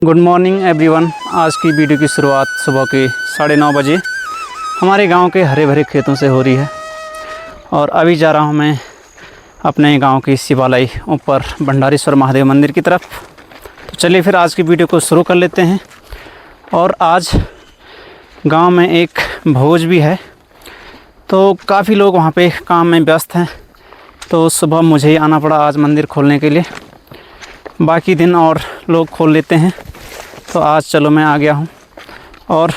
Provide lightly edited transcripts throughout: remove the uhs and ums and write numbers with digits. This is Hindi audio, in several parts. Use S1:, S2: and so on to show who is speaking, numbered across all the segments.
S1: Good morning everyone. आज की वीडियो की शुरुआत सुबह के 9:30 बजे हमारे गांव के हरे भरे खेतों से हो रही है और अभी जा रहा हूं मैं अपने गांव की शिवालय ऊपर भंडारेश्वर महादेव मंदिर की तरफ। तो चलिए फिर आज की वीडियो को शुरू कर लेते हैं। और आज गांव में एक भोज भी है, तो काफ़ी लोग वहां पे काम में व्यस्त हैं, तो सुबह मुझे ही आना पड़ा आज मंदिर खोलने के लिए। बाकी दिन और लोग खोल लेते हैं, तो आज चलो मैं आ गया हूँ और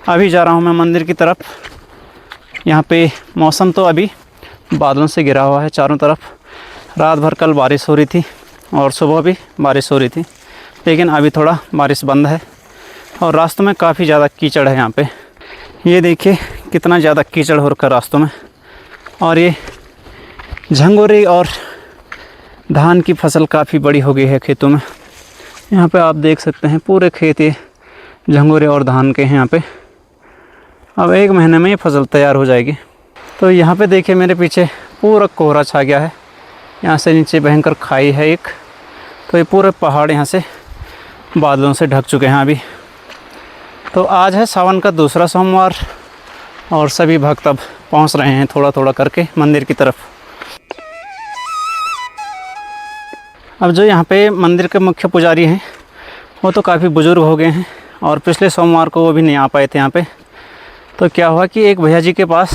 S1: अभी जा रहा हूँ मैं मंदिर की तरफ। यहाँ पे मौसम तो अभी बादलों से घिरा हुआ है चारों तरफ। रात भर कल बारिश हो रही थी और सुबह भी बारिश हो रही थी, लेकिन अभी थोड़ा बारिश बंद है और रास्तों में काफ़ी ज़्यादा कीचड़ है। यहाँ पे ये देखिए कितना ज़्यादा कीचड़ हो रखा रास्तों में। और ये झंगोरे और धान की फसल काफ़ी बड़ी हो गई है खेतों में। यहाँ पे आप देख सकते हैं पूरे खेत ये झंगोरे और धान के हैं यहाँ पे। अब 1 महीने में ये फसल तैयार हो जाएगी। तो यहाँ पे देखिए मेरे पीछे पूरा कोहरा छा गया है। यहाँ से नीचे भयंकर खाई है एक, तो ये पूरे पहाड़ यहाँ से बादलों से ढक चुके हैं अभी। तो आज है सावन का दूसरा सोमवार और सभी भक्त अब पहुँच रहे हैं थोड़ा थोड़ा करके मंदिर की तरफ। अब जो यहाँ पे मंदिर के मुख्य पुजारी हैं वो तो काफ़ी बुज़ुर्ग हो गए हैं और पिछले सोमवार को वो भी नहीं आ पाए थे यहाँ पे। तो क्या हुआ कि एक भैया जी के पास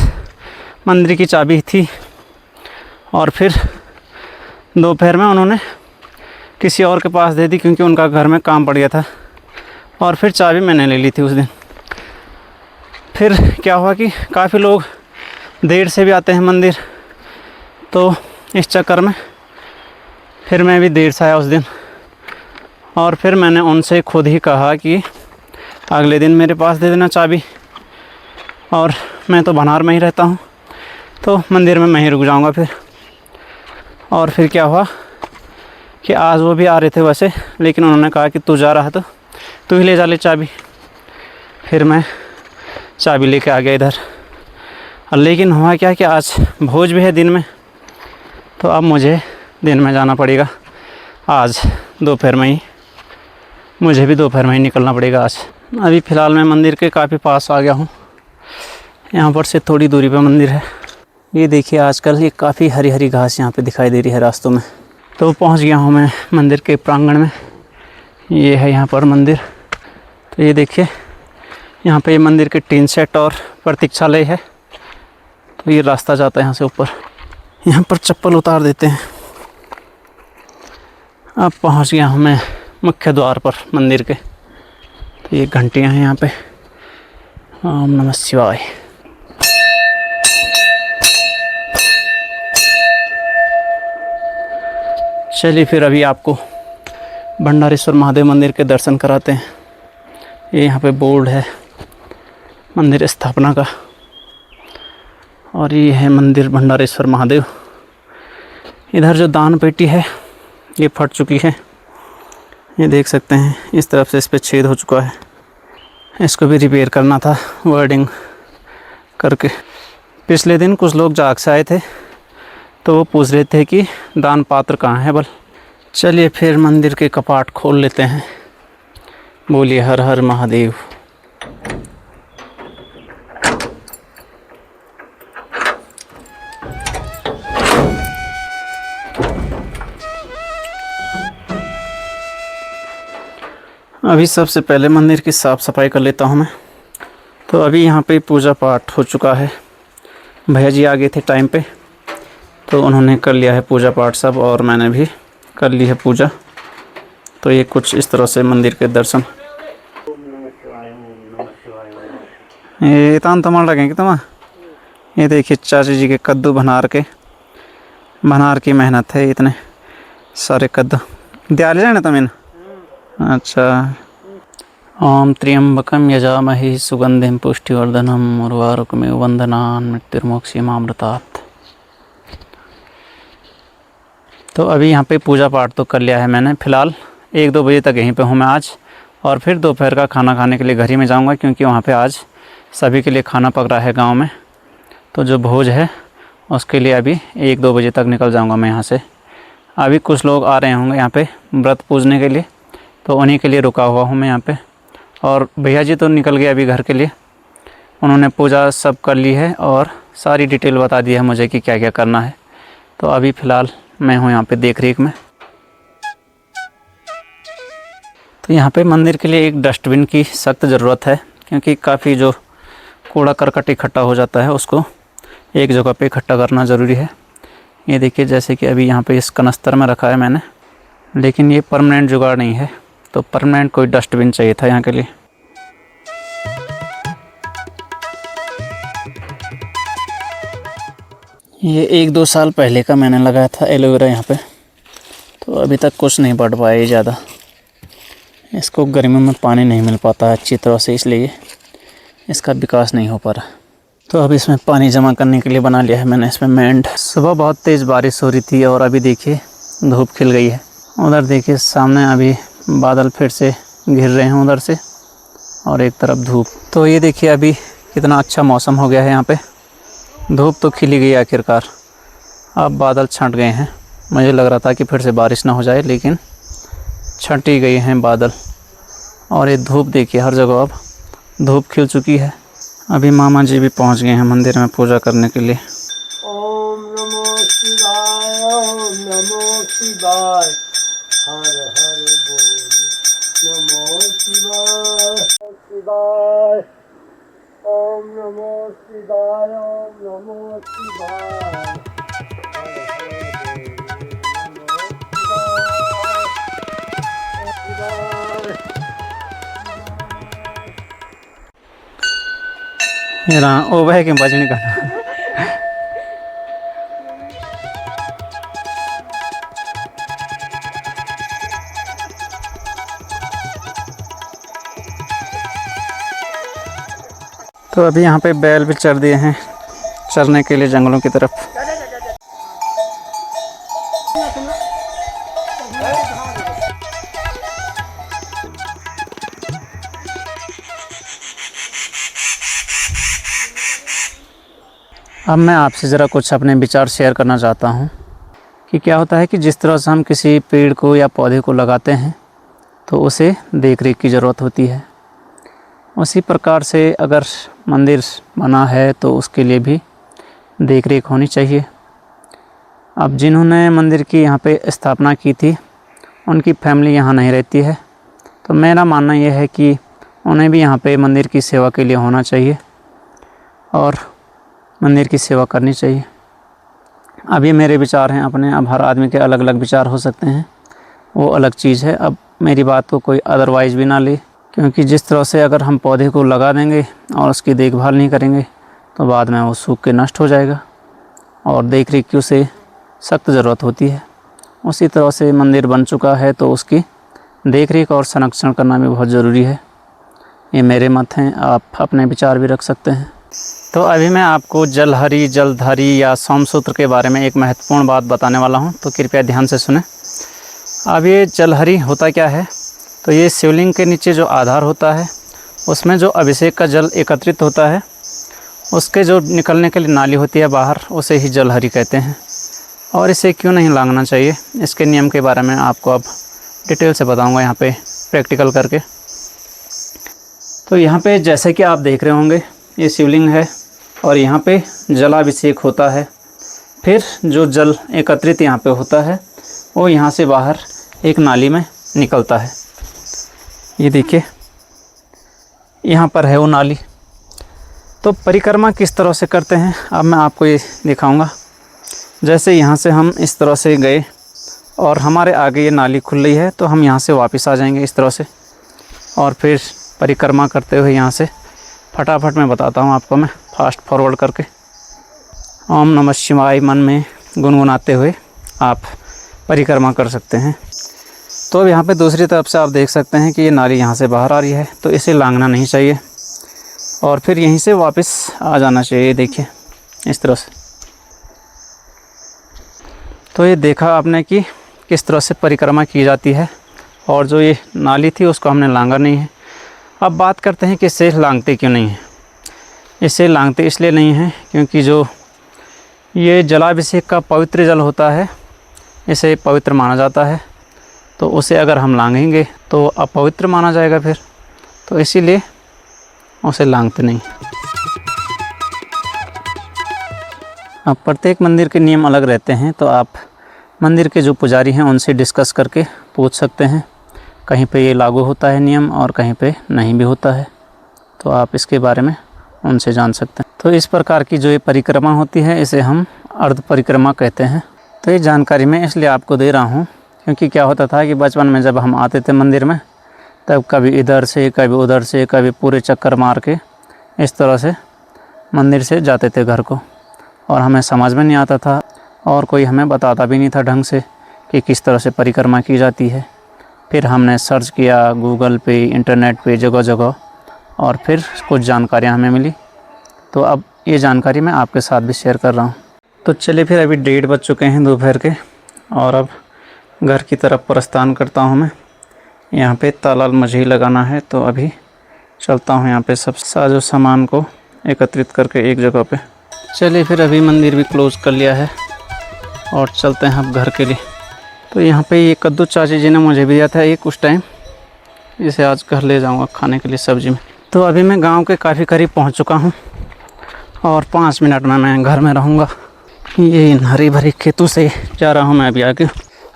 S1: मंदिर की चाबी थी और फिर दोपहर में उन्होंने किसी और के पास दे दी, क्योंकि उनका घर में काम पड़ गया था। और फिर चाबी मैंने ले ली थी उस दिन। फिर क्या हुआ कि काफ़ी लोग देर से भी आते हैं मंदिर, तो इस चक्कर में फिर मैं भी देर से आया उस दिन। और फिर मैंने उनसे खुद ही कहा कि अगले दिन मेरे पास दे देना चाबी, और मैं तो भनार में ही रहता हूँ, तो मंदिर में मैं ही रुक जाऊँगा फिर। और फिर क्या हुआ कि आज वो भी आ रहे थे वैसे, लेकिन उन्होंने कहा कि तू जा रहा है तो तू ही ले जा ले चाबी। फिर मैं चाबी लेके आ गया इधर। लेकिन हुआ क्या कि आज भोज भी है दिन में, तो अब मुझे दिन में जाना पड़ेगा। आज दोपहर में ही मुझे भी दोपहर में ही निकलना पड़ेगा आज। अभी फ़िलहाल मैं मंदिर के काफ़ी पास आ गया हूँ। यहाँ पर से थोड़ी दूरी पे मंदिर है। ये देखिए आजकल ये काफ़ी हरी हरी घास यहाँ पे दिखाई दे रही है रास्तों में। तो पहुँच गया हूँ मैं मंदिर के प्रांगण में। ये है यहाँ पर मंदिर। तो ये देखिए यहाँ पे मंदिर के टीन सेट और प्रतीक्षालय है। तो ये रास्ता जाता है यहाँ से ऊपर। यहाँ पर चप्पल उतार देते हैं। अब पहुँच गया हूँ मैं मुख्य द्वार पर मंदिर के। तो ये घंटियाँ हैं यहाँ पे। ओम नमः शिवाय। चलिए फिर अभी आपको भंडारेश्वर महादेव मंदिर के दर्शन कराते हैं। ये यहाँ पे बोर्ड है मंदिर स्थापना का, और ये है मंदिर भंडारेश्वर महादेव। इधर जो दान पेटी है ये फट चुकी है, ये देख सकते हैं। इस तरफ से इस पे छेद हो चुका है, इसको भी रिपेयर करना था वर्डिंग करके। पिछले दिन कुछ लोग जाग से आए थे, तो वो पूछ रहे थे कि दान पात्र कहाँ है बल। चलिए फिर मंदिर के कपाट खोल लेते हैं। बोलिए हर हर महादेव। अभी सबसे पहले मंदिर की साफ़ सफाई कर लेता हूँ मैं। तो अभी यहाँ पे पूजा पाठ हो चुका है। भैया जी आ गए थे टाइम पे, तो उन्होंने कर लिया है पूजा पाठ सब, और मैंने भी कर ली है पूजा। तो ये कुछ इस तरह से मंदिर के दर्शन। ये तान तमाल लगेंगे तुम। ये देखिए चाची जी के कद्दू भनार की मेहनत है। इतने सारे कद्दू दिया ले जाने तुम इन। अच्छा। ओम त्र्यंबकम यजामहे सुगंधिम पुष्टिवर्धनम उर्वारुकमेव वंदनान् मृत्युर्मोक्षयमामृतात्। तो अभी यहाँ पे पूजा पाठ तो कर लिया है मैंने। फ़िलहाल 1-2 बजे तक यहीं पे हूँ मैं आज, और फिर दोपहर का खाना खाने के लिए घर ही में जाऊँगा, क्योंकि वहाँ पे आज सभी के लिए खाना पक रहा है गाँव में। तो जो भोज है उसके लिए अभी 1-2 बजे तक निकल जाऊँगा मैं यहाँ से। अभी कुछ लोग आ रहे होंगे यहाँ पे व्रत पूजने के लिए, तो उन्हीं के लिए रुका हुआ हूँ मैं यहाँ पे। और भैया जी तो निकल गए अभी घर के लिए, उन्होंने पूजा सब कर ली है और सारी डिटेल बता दी है मुझे कि क्या क्या करना है। तो अभी फ़िलहाल मैं हूँ यहाँ पे देख रेख में। तो यहाँ पे मंदिर के लिए एक डस्टबिन की सख्त ज़रूरत है, क्योंकि काफ़ी जो कूड़ा करकट इकट्ठा हो जाता है उसको एक जगह पे इकट्ठा करना ज़रूरी है। ये देखिए, जैसे कि अभी यहाँ पे इस कनस्तर में रखा है मैंने, लेकिन ये परमानेंट जुगाड़ नहीं है, तो परमानेंट कोई डस्टबिन चाहिए था यहाँ के लिए। ये 1-2 साल पहले का मैंने लगाया था एलोवेरा यहाँ पे, तो अभी तक कुछ नहीं बढ़ पाया ये ज़्यादा। इसको गर्मियों में पानी नहीं मिल पाता है अच्छी तरह से, इसलिए इसका विकास नहीं हो पा रहा। तो अब इसमें पानी जमा करने के लिए बना लिया है मैंने इसमें मैंड। सुबह बहुत तेज़ बारिश हो रही थी और अभी देखिए धूप खिल गई है। उधर देखिए सामने अभी बादल फिर से घिर रहे हैं उधर से, और एक तरफ धूप। तो ये देखिए अभी कितना अच्छा मौसम हो गया है यहाँ पे। धूप तो खिली गई आखिरकार, अब बादल छंट गए हैं। मुझे लग रहा था कि फिर से बारिश ना हो जाए, लेकिन छंट ही गए हैं बादल। और ये धूप देखिए हर जगह अब धूप खिल चुकी है। अभी मामा जी भी पहुंच गए हैं मंदिर में पूजा करने के लिए।
S2: ओम नमो शिवाय, ओम नमो शिवाय, हर हर बोल नमो शिवाय शिवाय, ओम नमो शिवाय, ओम नमो शिवाय, हर हर बोल नमो शिवाय।
S1: ये रहा ओ भाई के भजन का। तो अभी यहाँ पे बैल भी चर दिए हैं चरने के लिए जंगलों की तरफ। अब मैं आपसे ज़रा कुछ अपने विचार शेयर करना चाहता हूँ कि क्या होता है कि जिस तरह से हम किसी पेड़ को या पौधे को लगाते हैं तो उसे देख रेख की ज़रूरत होती है। उसी प्रकार से अगर मंदिर बना है तो उसके लिए भी देख रेख होनी चाहिए। अब जिन्होंने मंदिर की यहाँ पे स्थापना की थी उनकी फैमिली यहाँ नहीं रहती है, तो मेरा मानना यह है कि उन्हें भी यहाँ पे मंदिर की सेवा के लिए होना चाहिए और मंदिर की सेवा करनी चाहिए। अब ये मेरे विचार हैं अपने, अब हर आदमी के अलग अलग विचार हो सकते हैं, वो अलग चीज़ है। अब मेरी बात को कोई अदरवाइज़ भी ना ले, क्योंकि जिस तरह से अगर हम पौधे को लगा देंगे और उसकी देखभाल नहीं करेंगे तो बाद में वो सूख के नष्ट हो जाएगा, और देख रेख की उसे सख्त ज़रूरत होती है। उसी तरह से मंदिर बन चुका है तो उसकी देख रेख और संरक्षण करना भी बहुत ज़रूरी है। ये मेरे मत हैं, आप अपने विचार भी रख सकते हैं। तो अभी मैं आपको जलहरी, जलधारी या सोमसूत्र के बारे में एक महत्वपूर्ण बात बताने वाला हूँ, तो कृपया ध्यान से सुने। अब ये जलहरी होता क्या है, तो ये शिवलिंग के नीचे जो आधार होता है उसमें जो अभिषेक का जल एकत्रित होता है उसके जो निकलने के लिए नाली होती है बाहर, उसे ही जलहरी कहते हैं। और इसे क्यों नहीं लांघना चाहिए, इसके नियम के बारे में आपको अब डिटेल से बताऊंगा यहाँ पे प्रैक्टिकल करके। तो यहाँ पे जैसे कि आप देख रहे होंगे ये शिवलिंग है और यहाँ पे जलाभिषेक होता है। फिर जो जल एकत्रित यहाँ पे होता है वो यहाँ से बाहर एक नाली में निकलता है। ये देखिए यहाँ पर है वो नाली। तो परिक्रमा किस तरह से करते हैं अब मैं आपको ये दिखाऊंगा। जैसे यहाँ से हम इस तरह से गए और हमारे आगे ये नाली खुल रही है, तो हम यहाँ से वापस आ जाएंगे इस तरह से, और फिर परिक्रमा करते हुए यहाँ से फटाफट मैं बताता हूँ आपको, मैं फास्ट फॉरवर्ड करके ओम नमः शिवाय मन में गुनगुनाते हुए आप परिक्रमा कर सकते हैं। तो अब यहाँ पे दूसरी तरफ से आप देख सकते हैं कि ये नाली यहाँ से बाहर आ रही है, तो इसे लांघना नहीं चाहिए और फिर यहीं से वापस आ जाना चाहिए। देखिए इस तरह से। तो ये देखा आपने कि किस तरह से परिक्रमा की जाती है, और जो ये नाली थी उसको हमने लांघा नहीं है। अब बात करते हैं कि इसे लांघते क्यों नहीं है। इसे लांघते इसलिए नहीं है क्योंकि जो ये जलाभिषेक का पवित्र जल होता है इसे पवित्र माना जाता है, तो उसे अगर हम लांघेंगे तो अपवित्र माना जाएगा फिर, तो इसीलिए उसे लांघते नहीं। अब प्रत्येक मंदिर के नियम अलग रहते हैं, तो आप मंदिर के जो पुजारी हैं उनसे डिस्कस करके पूछ सकते हैं। कहीं पे ये लागू होता है नियम और कहीं पे नहीं भी होता है, तो आप इसके बारे में उनसे जान सकते हैं। तो इस प्रकार की जो ये परिक्रमा होती है इसे हम अर्ध परिक्रमा कहते हैं। तो ये जानकारी मैं इसलिए आपको दे रहा हूँ क्योंकि क्या होता था कि बचपन में जब हम आते थे मंदिर में, तब कभी इधर से कभी उधर से कभी पूरे चक्कर मार के इस तरह से मंदिर से जाते थे घर को, और हमें समझ में नहीं आता था और कोई हमें बताता भी नहीं था ढंग से कि किस तरह से परिक्रमा की जाती है। फिर हमने सर्च किया गूगल पे, इंटरनेट पे, जगह जगह, और फिर कुछ जानकारियाँ हमें मिली। तो अब ये जानकारी मैं आपके साथ भी शेयर कर रहा हूँ। तो चलिए फिर अभी 1:30 बज चुके हैं दोपहर के, और अब घर की तरफ प्रस्थान करता हूँ मैं। यहाँ पे ताला मुझे लगाना है, तो अभी चलता हूँ यहाँ पे सब साजो सामान को एकत्रित करके एक जगह पे। चलिए फिर अभी मंदिर भी क्लोज़ कर लिया है और चलते हैं अब घर के लिए। तो यहाँ पे ये कद्दू चाची जी ने मुझे भी दिया था एक उस टाइम, इसे आज घर ले जाऊँगा खाने के लिए सब्ज़ी में। तो अभी मैं गांव के काफ़ी करीब पहुँच चुका हूँ और 5 मिनट में मैं घर में रहूँगा। ये इन हरी भरी खेतों से जा रहा हूँ मैं अभी आगे।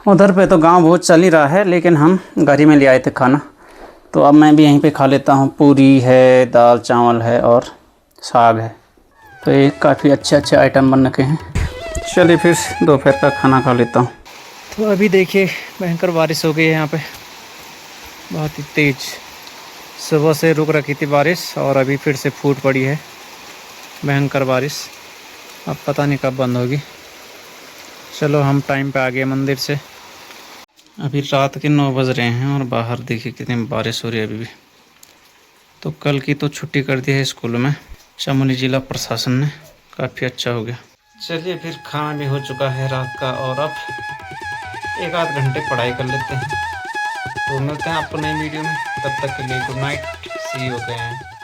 S1: उधर पे तो गांव बहुत चल ही रहा है, लेकिन हम घर ही में ले आए थे खाना, तो अब मैं भी यहीं पे खा लेता हूँ। पूरी है, दाल चावल है और साग है, तो ये काफ़ी अच्छे आइटम बन रखे हैं। चलिए फिर दोपहर का खाना खा लेता हूँ। तो अभी देखिए भयंकर बारिश हो गई है यहाँ पे, बहुत ही तेज़। सुबह से रुक रखी थी बारिश और अभी फिर से फूट पड़ी है भयंकर बारिश। अब पता नहीं कब बंद होगी। चलो हम टाइम पे आ गए मंदिर से। अभी रात के 9 बज रहे हैं और बाहर देखिए कितनी बारिश हो रही है अभी भी। तो कल की तो छुट्टी कर दी है स्कूल में, चमोली जिला प्रशासन ने, काफ़ी अच्छा हो गया। चलिए फिर खाना भी हो चुका है रात का, और अब 1-8 घंटे पढ़ाई कर लेते हैं। तो मिलते हैं आपको नई वीडियो में, तब तक के लिए good night, see you again.